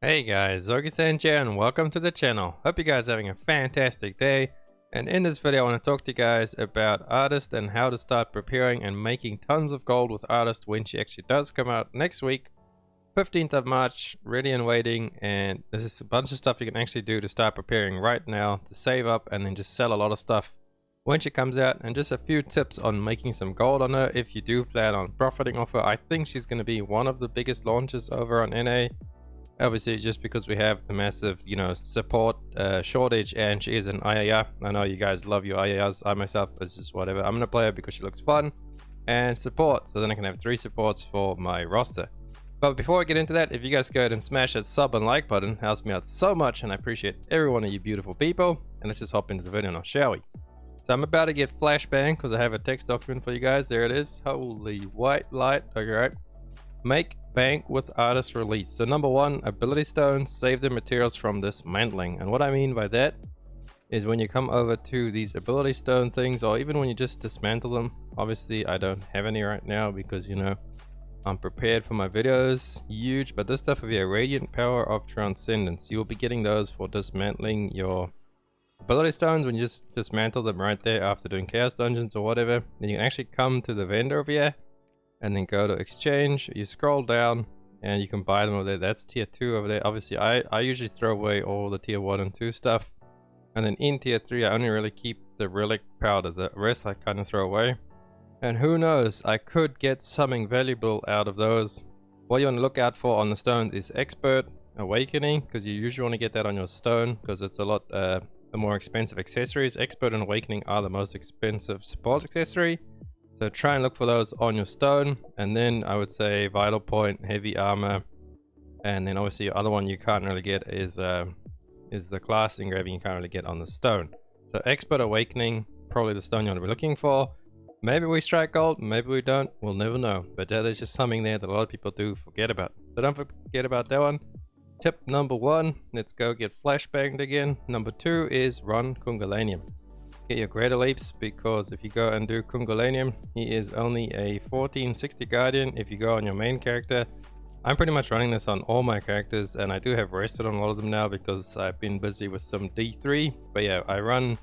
Hey guys, Augiesaint here and welcome to the channel. Hope you guys are having a fantastic day. And in this video I want to talk to you guys about Artist and how to start preparing and making tons of gold with Artist when she actually does come out next week, 15th of March, ready and waiting. And there's just a bunch of stuff you can actually do to start preparing right now to save up and then just sell a lot of stuff when she comes out, and just a few tips on making some gold on her if you do plan on profiting off her. I think she's going to be one of the biggest launches over on NA. Obviously, just because we have the massive, support shortage, and she is an IAR. I know you guys love your IARs. I myself, it's just whatever. I'm gonna play her because she looks fun and support. So then I can have 3 supports for my roster. But before I get into that, if you guys go ahead and smash that sub and like button, it helps me out so much, and I appreciate every one of you beautiful people. And let's just hop into the video now, shall we? So I'm about to get flashbang because I have a text document for you guys. There it is. Holy white light. Okay, right. Make bank with Artist release. So number 1, ability stones, save the materials from dismantling. And what I mean by that is when you come over to these ability stone things, or even when you just dismantle them. Obviously I don't have any right now because I'm prepared for my videos. Huge. But this stuff will be a radiant power of transcendence. You'll be getting those for dismantling your ability stones when you just dismantle them right there after doing chaos dungeons or whatever. Then you can actually come to the vendor over here and then go to exchange. You scroll down and you can buy them over there. That's tier 2 over there. Obviously I usually throw away all the tier 1 and 2 stuff, and then in tier 3 I only really keep the relic powder. The rest I kind of throw away, and who knows, I could get something valuable out of those. What you want to look out for on the stones is expert awakening, because you usually want to get that on your stone because it's a lot the more expensive accessories. Expert and awakening are the most expensive support accessory. So try and look for those on your stone. And then I would say vital point, heavy armor, and then obviously your other one you can't really get is the class engraving you can't really get on the stone. So expert awakening, probably the stone you want to be looking for. Maybe we strike gold, maybe we don't, we'll never know. But that is just something there that a lot of people do forget about. So don't forget about that one. Tip number 1, let's go get flashbanged again. Number 2 is run Kungalanium. Get your greater leaps, because if you go and do Kungalanium, he is only a 1460 guardian. If you go on your main character, I'm pretty much running this on all my characters, and I do have rested on a lot of them now because I've been busy with some D3. But yeah, I run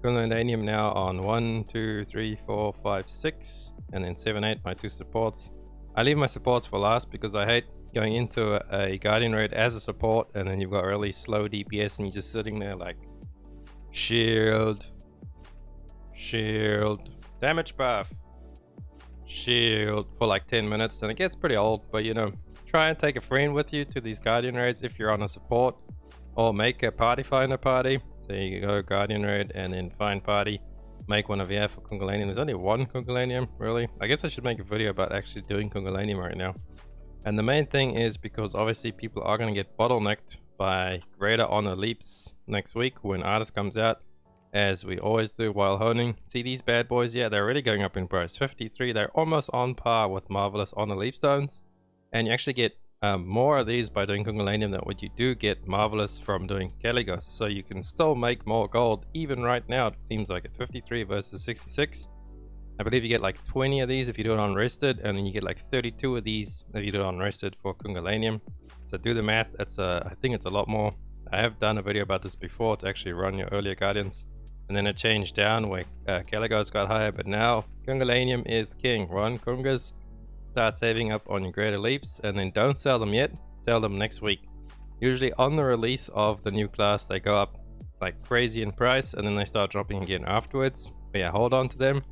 Kungalanium now on 1, 2, 3, 4, 5, 6, and then 7, 8, my 2 supports. I leave my supports for last because I hate going into a guardian raid as a support and then you've got really slow DPS and you're just sitting there like shield, damage buff, shield for like 10 minutes, and it gets pretty old. But try and take a friend with you to these guardian raids if you're on a support, or make a party finder party. So you go guardian raid and then find party, make one of you for Kungalanium. There's only 1 Kungalanium really. I guess I should make a video about actually doing Kungalanium right now. And the main thing is because obviously people are going to get bottlenecked by greater honor leaps next week when Artist comes out, as we always do while honing. See these bad boys? Yeah, they're already going up in price. 53, they're almost on par with Marvelous Honor Leap Stones. And you actually get more of these by doing Kungalanium than what you do get Marvelous from doing Caligos. So you can still make more gold even right now. It seems like at 53 versus 66. I believe you get like 20 of these if you do it on rested, and then you get like 32 of these if you do it on rested for Kungalanium. So do the math. That's I think it's a lot more. I have done a video about this before to actually run your earlier guardians. And then it changed down where Caligos got higher, but now Kungalanium is king. Run Kungas, start saving up on your greater leaps, and then don't sell them yet, sell them next week. Usually on the release of the new class they go up like crazy in price, and then they start dropping again afterwards. But yeah, hold on to them,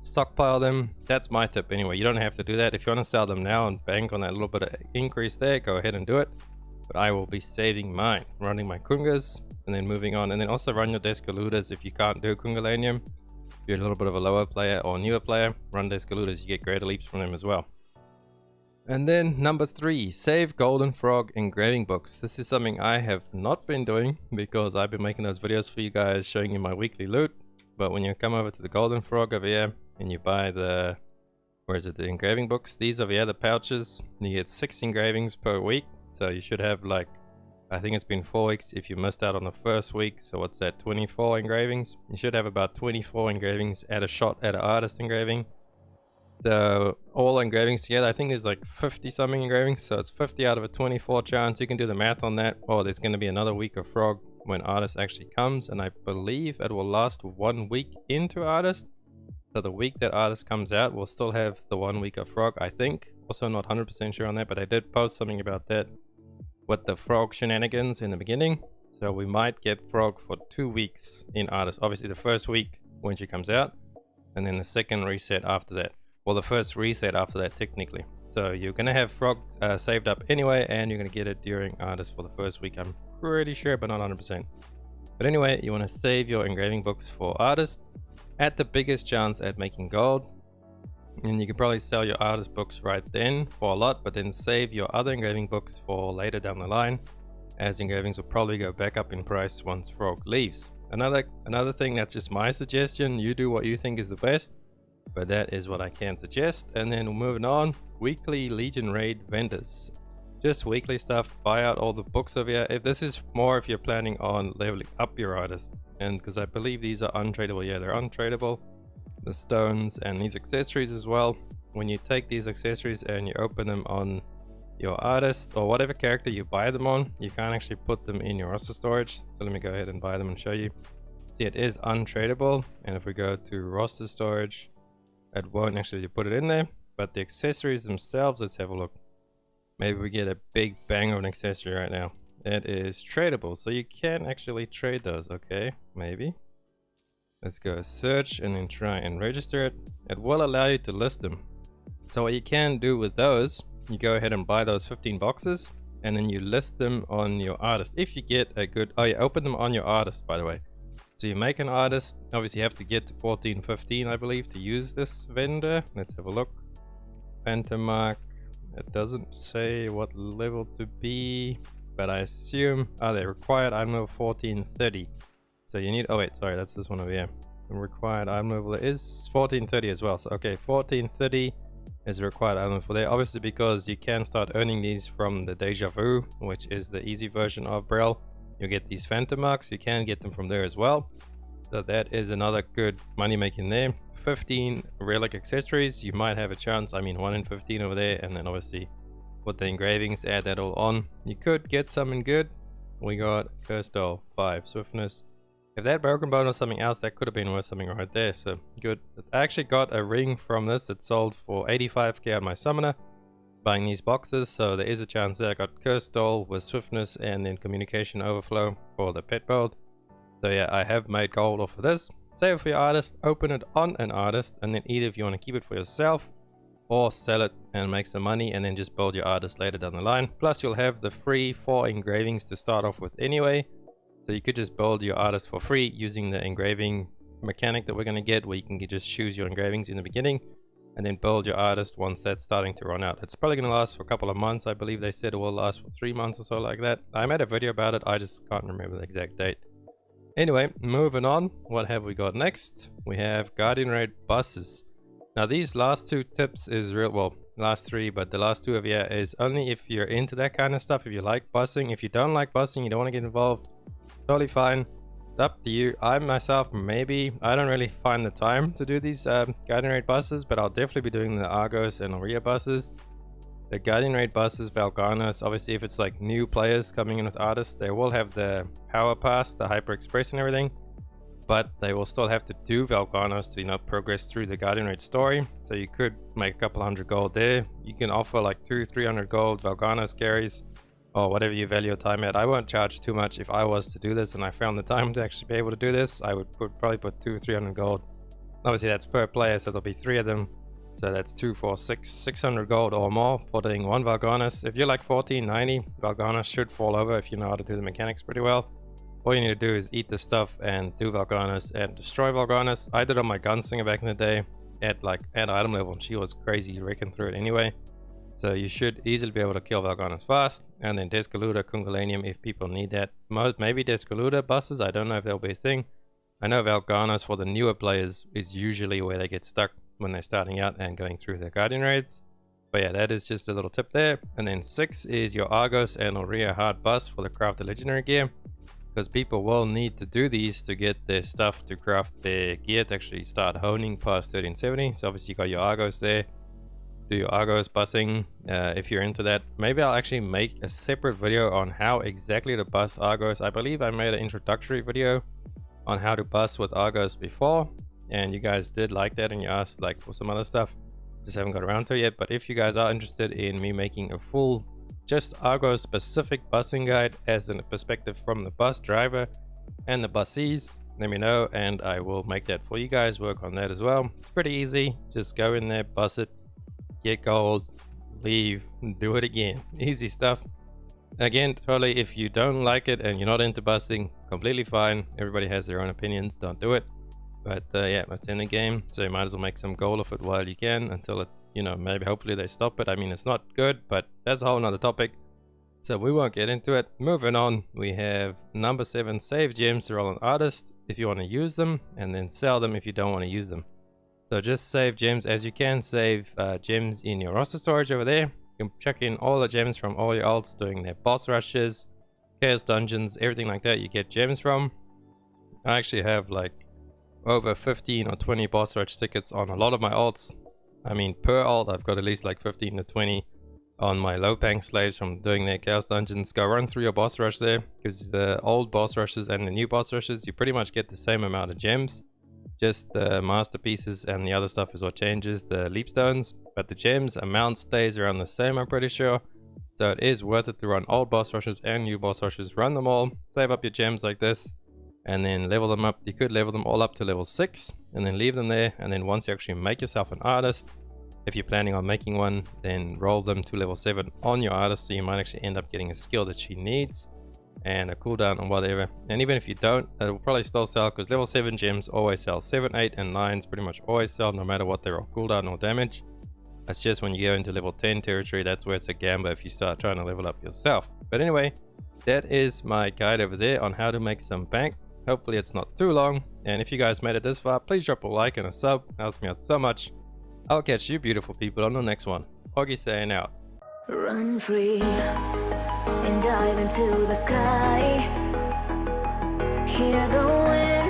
stockpile them. That's my tip anyway. You don't have to do that. If you want to sell them now and bank on that little bit of increase there, go ahead and do it. But I will be saving mine, running my Kungas, and then moving on. And then also run your Descaludas if you can't do Kungalanium. If you're a little bit of a lower player or newer player, run Descaludas. You get greater leaps from them as well. And then number 3, save Golden Frog engraving books. This is something I have not been doing because I've been making those videos for you guys showing you my weekly loot. But when you come over to the Golden Frog over here and you buy the, the engraving books, these over here, the pouches, you get 6 engravings per week. So you should have like, I think it's been 4 weeks if you missed out on the first week. So what's that, 24 engravings? You should have about 24 engravings at a shot at an Artist engraving. So all engravings together, I think there's like 50 something engravings, so it's 50 out of a 24 chance. You can do the math on that. Oh, there's going to be another week of Frog when Artist actually comes, and I believe it will last 1 week into Artist. So the week that Artist comes out, we'll still have the 1 week of Frog, I think. Also not 100% sure on that, but I did post something about that with the Frog shenanigans in the beginning. So we might get Frog for 2 weeks in Artist. Obviously the first week when she comes out, and then the second reset after that. Well, the first reset after that, technically. So you're going to have Frog saved up anyway, and you're going to get it during Artist for the first week. I'm pretty sure, but not 100%. But anyway, you want to save your engraving books for Artist at the biggest chance at making gold. And you can probably sell your Artist books right then for a lot, but then save your other engraving books for later down the line, as engravings will probably go back up in price once Frog leaves. Another thing, that's just my suggestion. You do what you think is the best, but that is what I can suggest. And then moving on, weekly Legion Raid vendors. Just weekly stuff, buy out all the books over here. If this is more if you're planning on leveling up your Artist, and because I believe these are untradeable. Yeah, they're untradeable. The stones and these accessories as well. When you take these accessories and you open them on your Artist or whatever character you buy them on, you can't actually put them in your roster storage. So let me go ahead and buy them and show you. See, it is untradeable, and if we go to roster storage, it won't actually put it in there. But the accessories themselves, let's have a look. Maybe we get a big bang of an accessory right now. It is tradable, so you can actually trade those. Okay, maybe. Let's go search and then try and register it. It will allow you to list them. So what you can do with those, you go ahead and buy those 15 boxes, and then you list them on your Artist. If you get a good, oh, you open them on your Artist, by the way. So you make an Artist, obviously you have to get to 14, 15, I believe, to use this vendor. Let's have a look. Phantom Mark, it doesn't say what level to be, but I assume, oh, they're required item level 1430. So you need, oh wait, sorry, that's this one over here. The required item level is 1430 as well. So okay, 1430 is the required item for there. Obviously because you can start earning these from the Deja Vu, which is the easy version of Braille. You get these Phantom Marks, you can get them from there as well. So that is another good money making there. 15 relic accessories, you might have a chance. I mean 1 in 15 over there, and then obviously with the engravings, add that all on. You could get something good. We got Cursed Doll, 5 swiftness. If that broken bone or something else, that could have been worth something right there. So good. I actually got a ring from this that sold for 85k on my summoner, buying these boxes. So there is a chance there. I got Cursed Doll with swiftness and then communication overflow for the pet build. So yeah, I have made gold off of this. Save it for your Artist, open it on an Artist, and then either if you want to keep it for yourself or sell it and make some money and then just build your Artist later down the line. Plus you'll have the free 4 engravings to start off with anyway. So you could just build your Artist for free using the engraving mechanic that we're going to get, where you can just choose your engravings in the beginning and then build your Artist once that's starting to run out. It's probably going to last for a couple of months. I believe they said it will last for 3 months or so like that. I made a video about it. I just can't remember the exact date. Anyway, moving on. What have we got next? We have Guardian Raid buses. Now these last 2 tips is real, well, last 3, but the last 2 of you is only if you're into that kind of stuff. If you like bussing, if you don't like bussing, you don't want to get involved, totally fine. It's up to you. I myself, maybe, I don't really find the time to do these Guardian Raid buses, but I'll definitely be doing the Argos and Oreha buses. The Guardian Raid buses, Valganos, obviously if it's like new players coming in with Artists, they will have the Power Pass, the Hyper Express and everything, but they will still have to do Valganos to, you know, progress through the Guardian Raid story. So you could make a couple hundred gold there. You can offer like 200-300 gold Valganos carries, or whatever you value your time at. I won't charge too much. If I was to do this and I found the time to actually be able to do this, I would probably put 200-300 gold. Obviously that's per player, so there'll be 3 of them. So that's 2 for 600 gold or more for doing 1 Valganos. If you're like 1490, Valganos should fall over if you know how to do the mechanics pretty well. All you need to do is eat the stuff and do Valganos and destroy Valganos. I did on my gunslinger back in the day at item level, and she was crazy wrecking through it anyway. So you should easily be able to kill Valganos fast. And then Descaluda, Kungalanium if people need that. Maybe Descaluda buses, I don't know if they'll be a thing. I know Valganos for the newer players is usually where they get stuck when they're starting out and going through their Guardian Raids. But yeah, that is just a little tip there. And then 6 is your Argos and Oreha hard bus for the crafted legendary gear. because people will need to do these to get their stuff to craft their gear to actually start honing past 1370. So obviously you got your Argos there. Do your Argos bussing if you're into that. Maybe I'll actually make a separate video on how exactly to bus Argos. I believe I made an introductory video on how to bus with Argos before, and you guys did like that and you asked like for some other stuff. Just haven't got around to it yet. But if you guys are interested in me making a full just Argos specific busing guide as a perspective from the bus driver and the busees, let me know and I will make that for you guys. Work on that as well. It's pretty easy. Just go in there, bus it, get gold, leave, do it again. Easy stuff. Again, totally, if you don't like it and you're not into busing, completely fine. Everybody has their own opinions, don't do it. But yeah, it's in the game, so you might as well make some gold of it while you can, until it, you know, maybe hopefully they stop it. I mean, it's not good, but that's a whole nother topic, so we won't get into it. Moving on, we have number 7, save gems to roll an artist if you want to use them, and then sell them if you don't want to use them. So just save gems as you can. Save gems in your roster storage over there. You can check in all the gems from all your alts doing their boss rushes, chaos dungeons, everything like that you get gems from. I actually have like over 15 or 20 boss rush tickets on a lot of my alts. I mean, per alt I've got at least like 15 to 20 on my low bank slaves from doing their chaos dungeons. Go run through your boss rush there, because the old boss rushes and the new boss rushes, you pretty much get the same amount of gems. Just the masterpieces and the other stuff is what changes, the leap stones, but the gems amount stays around the same, I'm pretty sure. So it is worth it to run old boss rushes and new boss rushes. Run them all, save up your gems like this, and then level them up. You could level them all up to level 6 and then leave them there, and then once you actually make yourself an artist, if you're planning on making one, then roll them to level 7 on your artist, so you might actually end up getting a skill that she needs and a cooldown or whatever. And even if you don't, it will probably still sell, because level 7 gems always sell. 7, 8 and 9s pretty much always sell, no matter what they're on cooldown or damage. That's just when you go into level 10 territory, that's where it's a gamble if you start trying to level up yourself. But anyway, that is my guide over there on how to make some bank. Hopefully it's not too long, and if you guys made it this far, please drop a like and a sub. It helps me out so much. I'll catch you beautiful people on the next one. Augiesaint out. Run free and dive into the sky. Hear the wind.